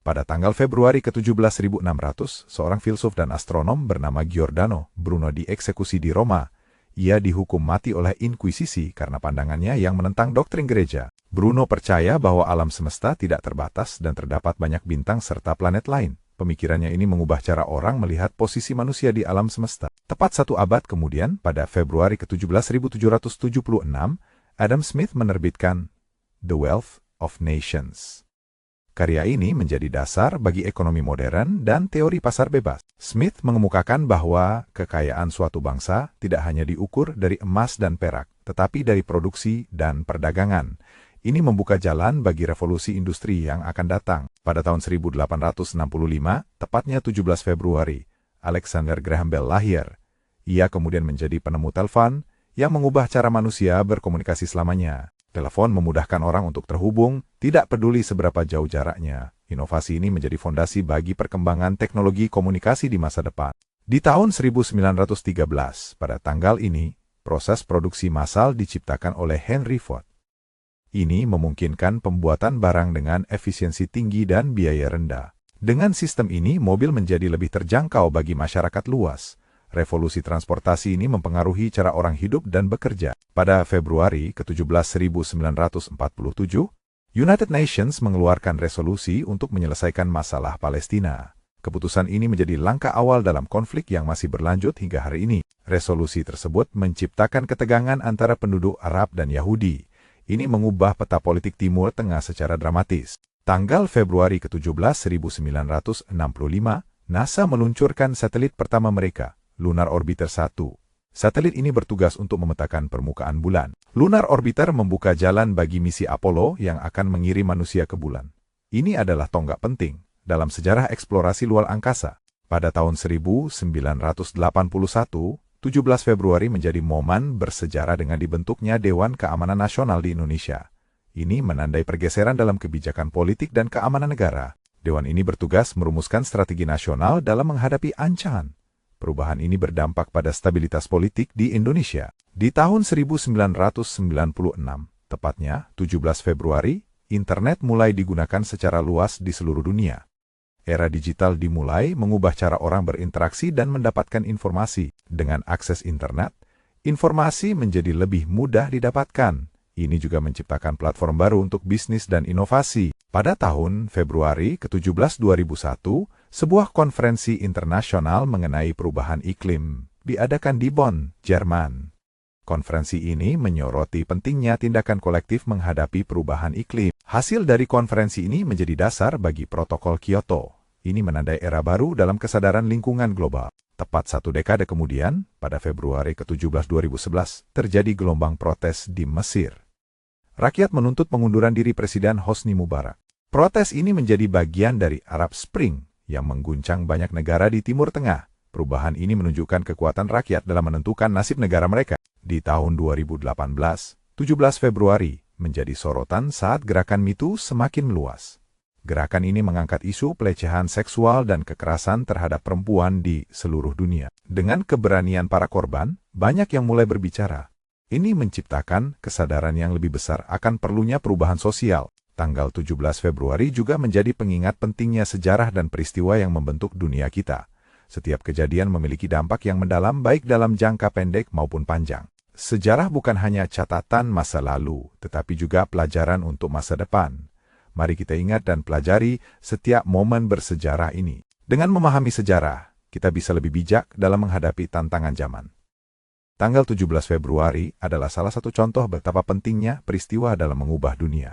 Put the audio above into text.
Pada tanggal Februari ke-17 1600, seorang filsuf dan astronom bernama Giordano Bruno dieksekusi di Roma. Ia dihukum mati oleh Inkuisisi karena pandangannya yang menentang doktrin gereja. Bruno percaya bahwa alam semesta tidak terbatas dan terdapat banyak bintang serta planet lain. Pemikirannya ini mengubah cara orang melihat posisi manusia di alam semesta. Tepat 1 abad kemudian, pada Februari ke-17 1776, Adam Smith menerbitkan The Wealth of Nations. Karya ini menjadi dasar bagi ekonomi modern dan teori pasar bebas. Smith mengemukakan bahwa kekayaan suatu bangsa tidak hanya diukur dari emas dan perak, tetapi dari produksi dan perdagangan. Ini membuka jalan bagi revolusi industri yang akan datang. Pada tahun 1865, tepatnya 17 Februari, Alexander Graham Bell lahir. Ia kemudian menjadi penemu telepon yang mengubah cara manusia berkomunikasi selamanya. Telepon memudahkan orang untuk terhubung, tidak peduli seberapa jauh jaraknya. Inovasi ini menjadi fondasi bagi perkembangan teknologi komunikasi di masa depan. Di tahun 1913, pada tanggal ini, proses produksi massal diciptakan oleh Henry Ford. Ini memungkinkan pembuatan barang dengan efisiensi tinggi dan biaya rendah. Dengan sistem ini, mobil menjadi lebih terjangkau bagi masyarakat luas. Revolusi transportasi ini mempengaruhi cara orang hidup dan bekerja. Pada Februari ke-17 1947, United Nations mengeluarkan resolusi untuk menyelesaikan masalah Palestina. Keputusan ini menjadi langkah awal dalam konflik yang masih berlanjut hingga hari ini. Resolusi tersebut menciptakan ketegangan antara penduduk Arab dan Yahudi. Ini mengubah peta politik Timur Tengah secara dramatis. Tanggal Februari ke-17 1965, NASA meluncurkan satelit pertama mereka, Lunar Orbiter 1. Satelit ini bertugas untuk memetakan permukaan bulan. Lunar Orbiter membuka jalan bagi misi Apollo yang akan mengirim manusia ke bulan. Ini adalah tonggak penting dalam sejarah eksplorasi luar angkasa. Pada tahun 1981, 17 Februari menjadi momen bersejarah dengan dibentuknya Dewan Keamanan Nasional di Indonesia. Ini menandai pergeseran dalam kebijakan politik dan keamanan negara. Dewan ini bertugas merumuskan strategi nasional dalam menghadapi ancaman. Perubahan ini berdampak pada stabilitas politik di Indonesia. Di tahun 1996, tepatnya 17 Februari, internet mulai digunakan secara luas di seluruh dunia. Era digital dimulai mengubah cara orang berinteraksi dan mendapatkan informasi. Dengan akses internet, informasi menjadi lebih mudah didapatkan. Ini juga menciptakan platform baru untuk bisnis dan inovasi. Pada tahun Februari ke-17 2001, sebuah konferensi internasional mengenai perubahan iklim diadakan di Bonn, Jerman. Konferensi ini menyoroti pentingnya tindakan kolektif menghadapi perubahan iklim. Hasil dari konferensi ini menjadi dasar bagi Protokol Kyoto. Ini menandai era baru dalam kesadaran lingkungan global. Tepat 1 dekade kemudian, pada Februari ke-17 2011, terjadi gelombang protes di Mesir. Rakyat menuntut pengunduran diri Presiden Hosni Mubarak. Protes ini menjadi bagian dari Arab Spring yang mengguncang banyak negara di Timur Tengah. Perubahan ini menunjukkan kekuatan rakyat dalam menentukan nasib negara mereka. Di tahun 2018, 17 Februari, menjadi sorotan saat gerakan MeToo semakin meluas. Gerakan ini mengangkat isu pelecehan seksual dan kekerasan terhadap perempuan di seluruh dunia. Dengan keberanian para korban, banyak yang mulai berbicara. Ini menciptakan kesadaran yang lebih besar akan perlunya perubahan sosial. Tanggal 17 Februari juga menjadi pengingat pentingnya sejarah dan peristiwa yang membentuk dunia kita. Setiap kejadian memiliki dampak yang mendalam baik dalam jangka pendek maupun panjang. Sejarah bukan hanya catatan masa lalu, tetapi juga pelajaran untuk masa depan. Mari kita ingat dan pelajari setiap momen bersejarah ini. Dengan memahami sejarah, kita bisa lebih bijak dalam menghadapi tantangan zaman. Tanggal 17 Februari adalah salah satu contoh betapa pentingnya peristiwa dalam mengubah dunia.